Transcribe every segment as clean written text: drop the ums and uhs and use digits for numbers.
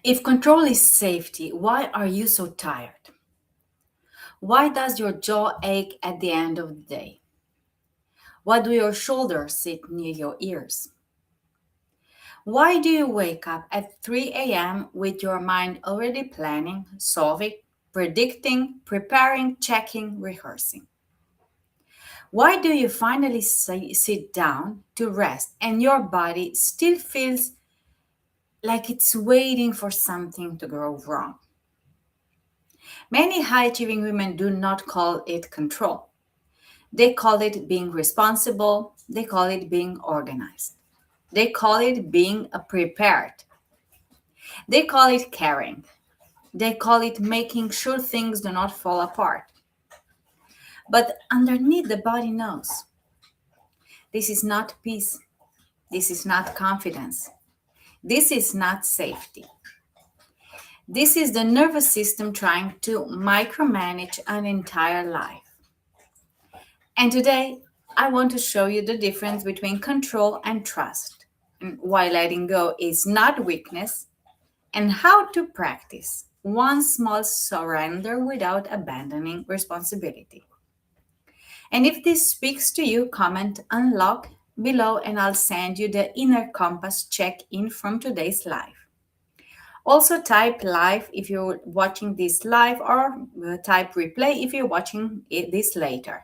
If control is safety, why are you so tired? Why does your jaw ache at the end of the day? Why do your shoulders sit near your ears? Why do you wake up at 3 a.m. with your mind already planning, solving, predicting, preparing, checking, rehearsing? Why do you finally sit down to rest and your body still feels like it's waiting for something to go wrong? Many high achieving women do not call it control. They call it being responsible, they call it being organized, they call it being prepared, they call it caring, they call it making sure things do not fall apart. But underneath, the body knows this is not peace, this is not confidence, this is not safety. This is the nervous system trying to micromanage an entire life. And today, I want to show you the difference between control and trust, and why letting go is not weakness, and how to practice one small surrender without abandoning responsibility. And if this speaks to you, comment unlock below and I'll send you the inner compass check in from today's live. Also, type live if you're watching this live, or type replay if you're watching this later.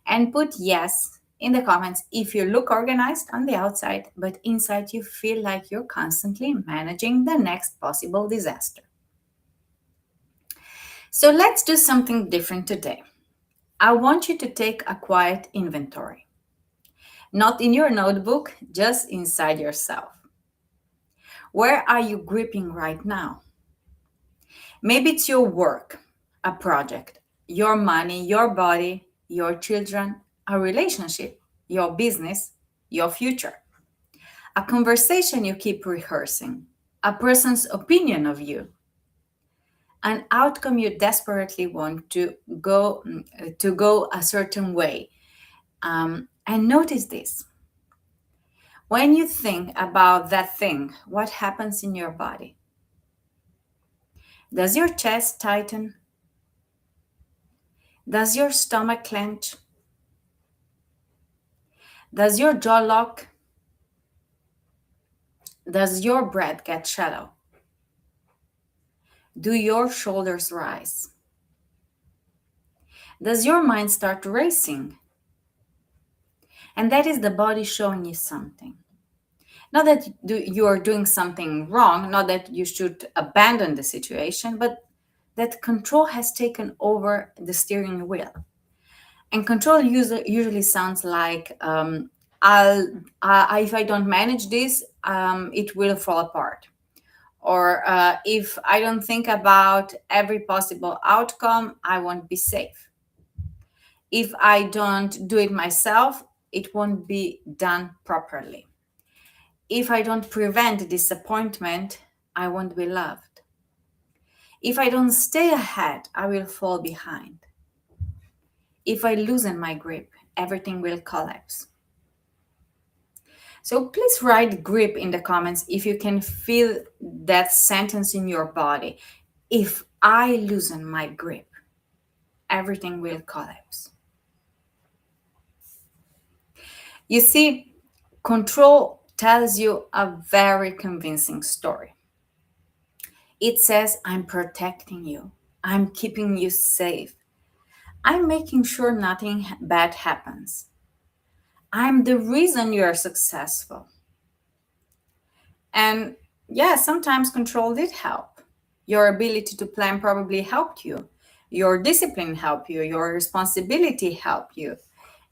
And put yes in the comments if you look organized on the outside, but inside you feel like you're constantly managing the next possible disaster. So let's do something different today. I want you to take a quiet inventory. Not in your notebook, just inside yourself. Where are you gripping right now? Maybe it's your work, a project, your money, your body, your children, a relationship, your business, your future, a conversation you keep rehearsing, a person's opinion of you, an outcome you desperately want to go a certain way. And notice this. When you think about that thing, what happens in your body? Does your chest tighten? Does your stomach clench? Does your jaw lock? Does your breath get shallow? Do your shoulders rise? Does your mind start racing? And that is the body showing you something. Not that you are doing something wrong, not that you should abandon the situation, but that control has taken over the steering wheel. And control usually sounds like, if I don't manage this, it will fall apart. Or if I don't think about every possible outcome, I won't be safe. If I don't do it myself, it won't be done properly. If I don't prevent disappointment, I won't be loved. If I don't stay ahead, I will fall behind. If I loosen my grip, everything will collapse. So please write grip in the comments if you can feel that sentence in your body. If I loosen my grip, everything will collapse. You see, control tells you a very convincing story. It says, I'm protecting you, I'm keeping you safe, I'm making sure nothing bad happens, I'm the reason you are successful. And yeah, sometimes control did help. Your ability to plan probably helped you. Your discipline helped you. Your responsibility helped you.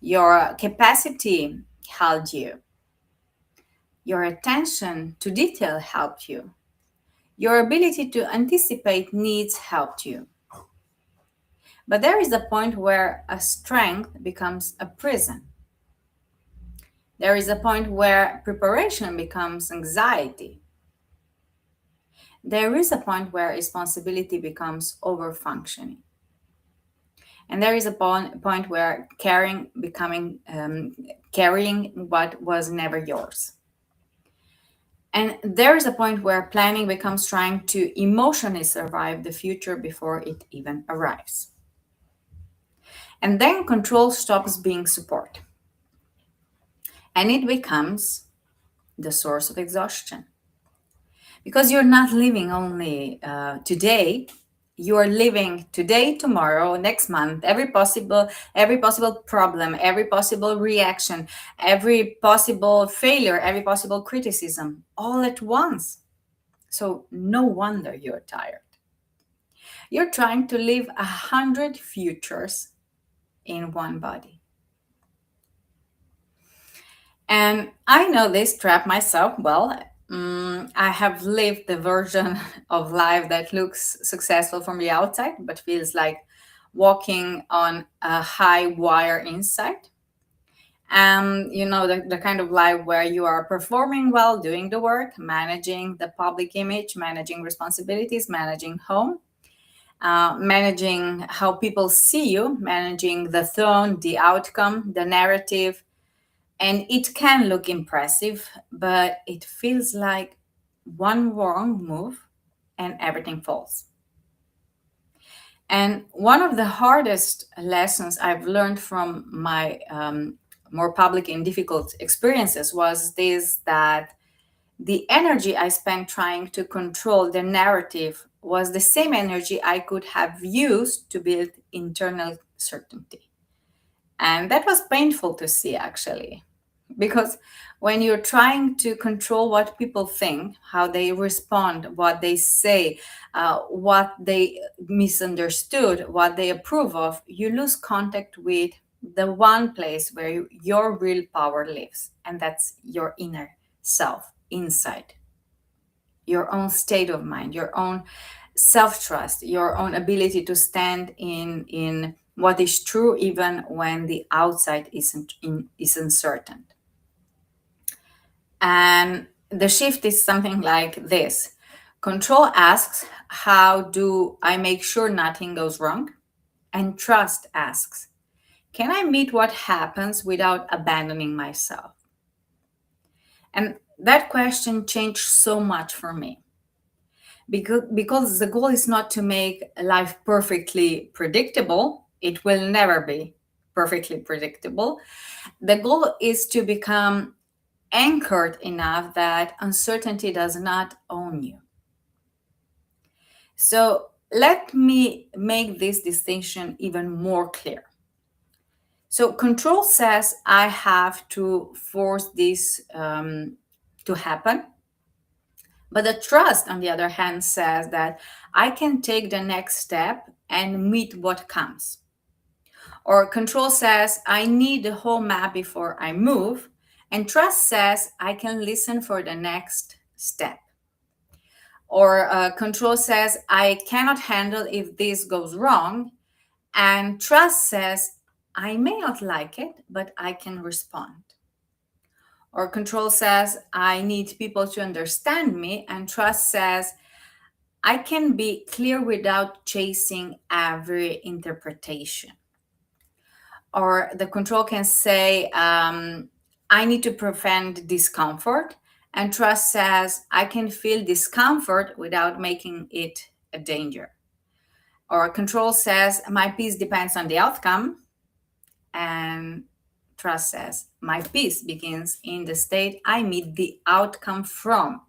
Your capacity held you. Your attention to detail helped you. Your ability to anticipate needs helped you. But there is a point where a strength becomes a prison. There is a point where preparation becomes anxiety. There is a point where responsibility becomes over-functioning. And there is a point where carrying what was never yours. And there is a point where planning becomes trying to emotionally survive the future before it even arrives. And then control stops being support and it becomes the source of exhaustion. Because you're not living only today, you are living today, tomorrow, next month, every possible problem, every possible reaction, every possible failure, every possible criticism, all at once. So no wonder you're tired. You're trying to live 100 futures in one body. And I know this trap myself well. I have lived the version of life that looks successful from the outside, but feels like walking on a high wire inside. And the kind of life where you are performing well, doing the work, managing the public image, managing responsibilities, managing home, managing how people see you, managing the tone, the outcome, the narrative. And it can look impressive, but it feels like one wrong move and everything falls. And one of the hardest lessons I've learned from my more public and difficult experiences was this, that the energy I spent trying to control the narrative was the same energy I could have used to build internal certainty. And that was painful to see, actually, because when you're trying to control what people think, how they respond, what they say, what they misunderstood, what they approve of, you lose contact with the one place where your real power lives, and that's your inner self, inside your own state of mind, your own self-trust, your own ability to stand in what is true even when the outside is uncertain. And the shift is something like this. Control asks, how do I make sure nothing goes wrong? And trust asks, can I meet what happens without abandoning myself? And that question changed so much for me, because the goal is not to make life perfectly predictable. It will never be perfectly predictable. The goal is to become anchored enough that uncertainty does not own you. So let me make this distinction even more clear. So control says I have to force this to happen. But the trust, on the other hand, says that I can take the next step and meet what comes. Or control says I need the whole map before I move. And trust says I can listen for the next step. Or control says I cannot handle if this goes wrong. And trust says I may not like it, but I can respond. Or control says I need people to understand me. And trust says I can be clear without chasing every interpretation. Or the control can say, I need to prevent discomfort. And trust says, I can feel discomfort without making it a danger. Or control says, my peace depends on the outcome. And trust says, my peace begins in the state I meet the outcome from.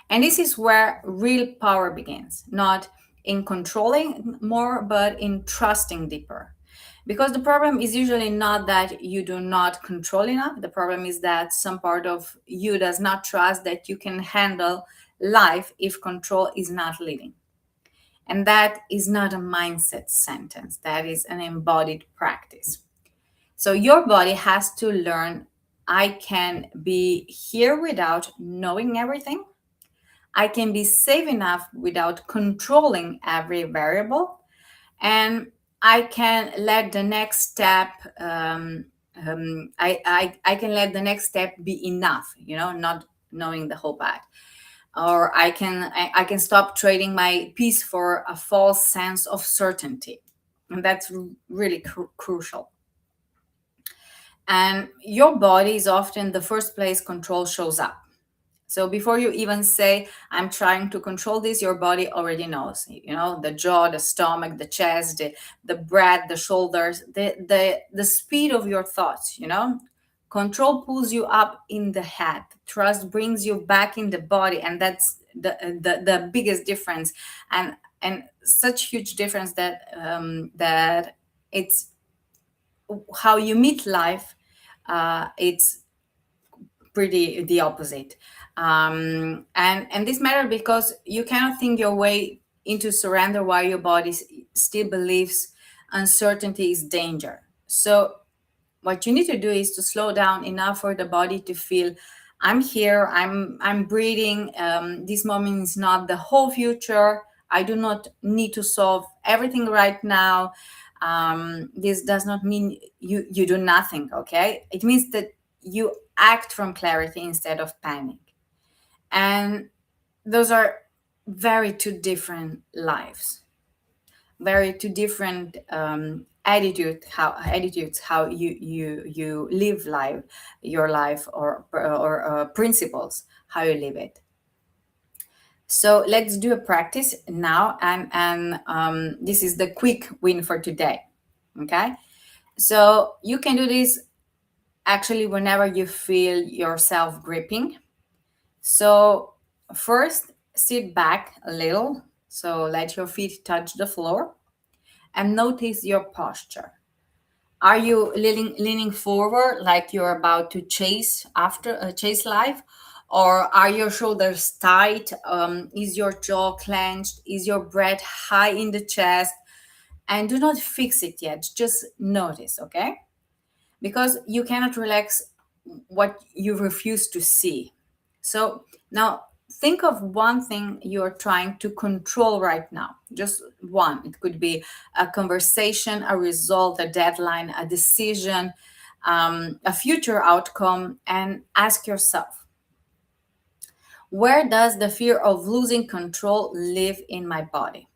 And this is where real power begins, not in controlling more, but in trusting deeper. Because the problem is usually not that you do not control enough. The problem is that some part of you does not trust that you can handle life if control is not leading. And that is not a mindset sentence, that is an embodied practice. So your body has to learn, I can be here without knowing everything. I can be safe enough without controlling every variable, and I can let the next step. I can let the next step be enough. Not knowing the whole path, or I can stop trading my peace for a false sense of certainty, and that's really crucial. And your body is often the first place control shows up. So before you even say, I'm trying to control this, your body already knows, the jaw, the stomach, the chest, the breath, the shoulders, the speed of your thoughts. Control pulls you up in the head. Trust brings you back in the body. And that's the biggest difference. And such huge difference that it's how you meet life. It's pretty the opposite. And this matters because you cannot think your way into surrender while your body still believes uncertainty is danger. So what you need to do is to slow down enough for the body to feel, I'm here, I'm breathing. This moment is not the whole future. I do not need to solve everything right now. This does not mean you do nothing. Okay, it means that you act from clarity instead of panic. And those are very two different lives, very two different attitudes how you live life, your life, or principles how you live it. So let's do a practice now, and this is the quick win for today. Okay, so you can do this actually whenever you feel yourself gripping. So first, sit back a little, so let your feet touch the floor, and notice your posture. Are you leaning forward like you're about to chase life, or are your shoulders tight? Is your jaw clenched? Is your breath high in the chest? And do not fix it yet. Just notice, okay? Because you cannot relax what you refuse to see. So now think of one thing you're trying to control right now. Just one. It could be a conversation, a result, a deadline, a decision, a future outcome, and ask yourself, where does the fear of losing control live in my body?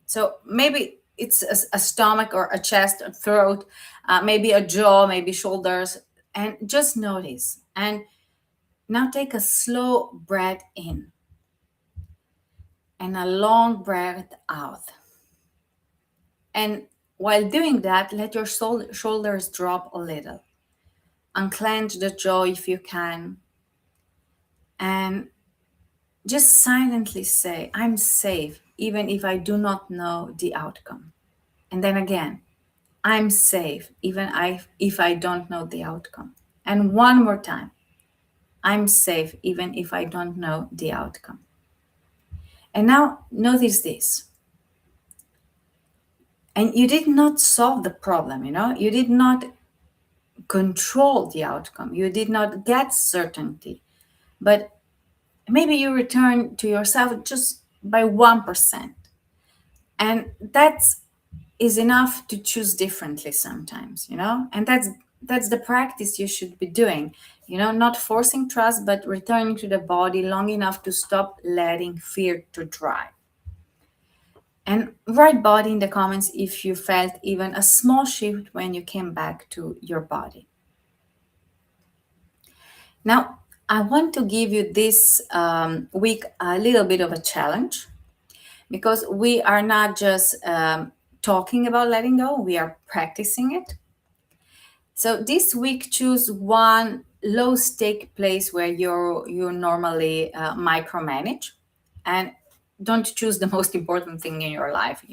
So maybe it's a stomach or a chest, a throat, maybe a jaw, maybe shoulders, and just notice. And now take a slow breath in and a long breath out. And while doing that, let your shoulders drop a little. Unclench the jaw if you can. And just silently say, I'm safe, even if I do not know the outcome. And then again, I'm safe, if I don't know the outcome. And one more time, I'm safe, even if I don't know the outcome. And now notice this. And you did not solve the problem. You did not control the outcome. You did not get certainty. But maybe you return to yourself just by 1%. And that's is enough to choose differently sometimes. And that's the practice you should be doing. Not forcing trust, but returning to the body long enough to stop letting fear to drive. And write body in the comments if you felt even a small shift when you came back to your body. Now, I want to give you this week a little bit of a challenge, because we are not just talking about letting go, we are practicing it. So this week, choose one low stake place where you normally micromanage, and don't choose the most important thing in your life.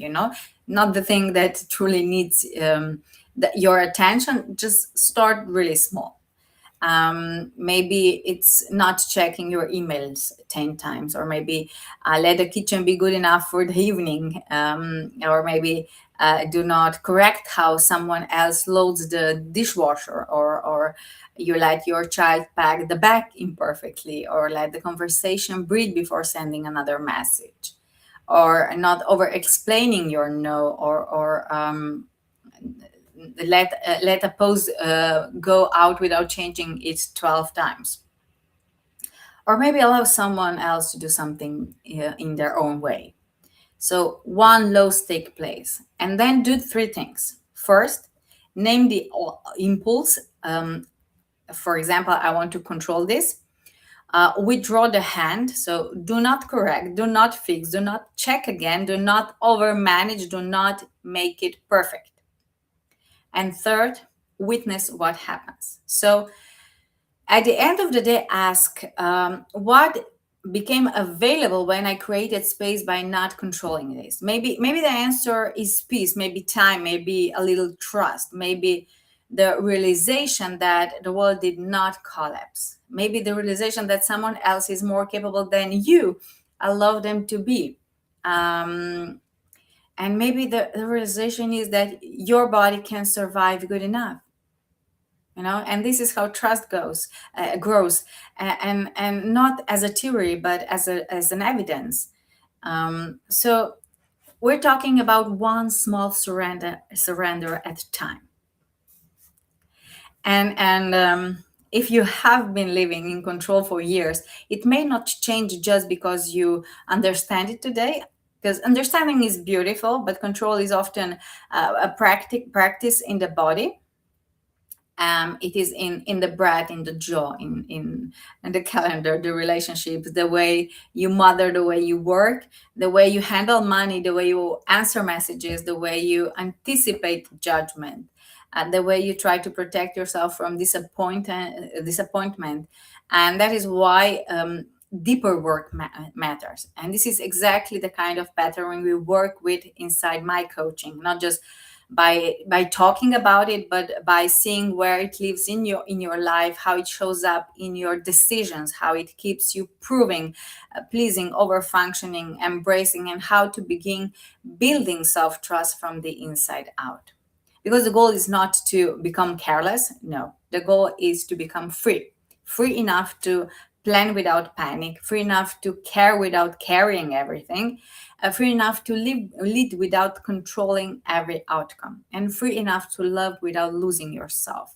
Not the thing that truly needs your attention. Just start really small. Maybe it's not checking your emails 10 times, or maybe let the kitchen be good enough for the evening, or maybe do not correct how someone else loads the dishwasher, or you let your child pack the bag imperfectly, or let the conversation breathe before sending another message, or not over explaining your no, or let a pose go out without changing it 12 times, or maybe allow someone else to do something in their own way. So one low stake place, and then do three things. First, name the impulse. For example, I want to control this. Withdraw the hand. So do not correct, do not fix, do not check again, do not overmanage, do not make it perfect. And third, witness what happens. So at the end of the day, ask what became available when I created space by not controlling this. Maybe the answer is peace, maybe time, maybe a little trust, maybe the realization that the world did not collapse, maybe the realization that someone else is more capable than you allow them to be. Um, and maybe the realization is that your body can survive good enough, and this is how trust grows, and not as a theory but as an evidence. So we're talking about one small surrender at a time. And if you have been living in control for years, it may not change just because you understand it today, because understanding is beautiful, but control is often a practice in the body. It is in the breath, in the jaw, in the calendar, the relationships, the way you mother, the way you work, the way you handle money, the way you answer messages, the way you anticipate judgment, the way you try to protect yourself from disappointment. And that is why deeper work matters. And this is exactly the kind of pattern we work with inside my coaching, not just by talking about it, but by seeing where it lives in your life, how it shows up in your decisions, how it keeps you proving, pleasing over functioning, embracing, and how to begin building self-trust from the inside out. Because the goal is not to become careless. No, the goal is to become free enough to plan without panic, free enough to care without carrying everything, free enough to lead without controlling every outcome, and free enough to love without losing yourself,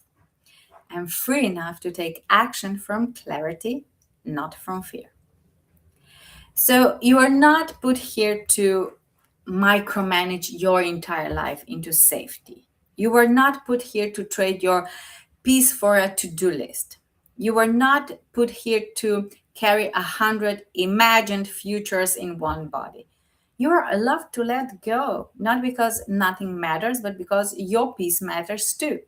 and free enough to take action from clarity, not from fear. So you are not put here to micromanage your entire life into safety. You were not put here to trade your peace for a to-do list. You were not put here to carry 100 imagined futures in one body. You are allowed to let go, not because nothing matters, but because your peace matters too.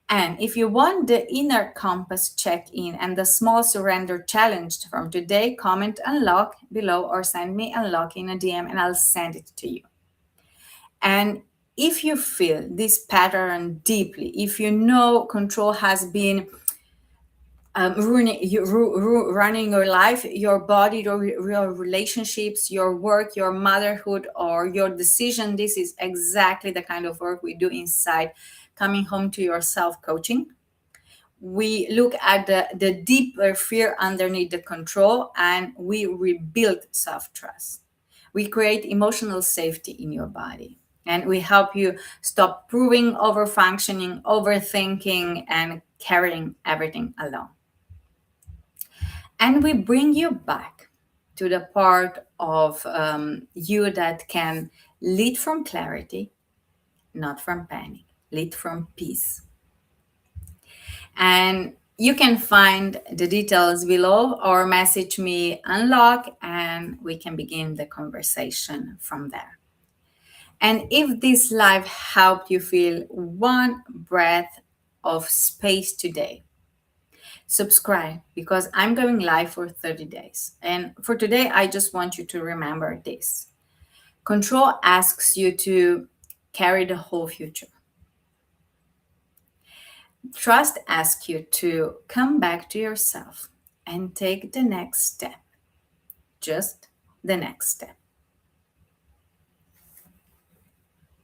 And if you want the inner compass check in and the small surrender challenge from today, comment unlock below or send me unlock in a DM and I'll send it to you. And if you feel this pattern deeply, if you know control has been running your life, your body, your relationships, your work, your motherhood, or your decision, this is exactly the kind of work we do inside Coming Home to Yourself coaching. We look at the deeper fear underneath the control, and we rebuild self-trust. We create emotional safety in your body, and we help you stop proving, over functioning, overthinking, and carrying everything alone. And we bring you back to the part of you that can lead from clarity, not from panic, lead from peace. And you can find the details below or message me unlock, and we can begin the conversation from there. And if this live helped you feel one breath of space today, subscribe, because I'm going live for 30 days. And for today, I just want you to remember this. Control asks you to carry the whole future. Trust asks you to come back to yourself and take the next step, just the next step.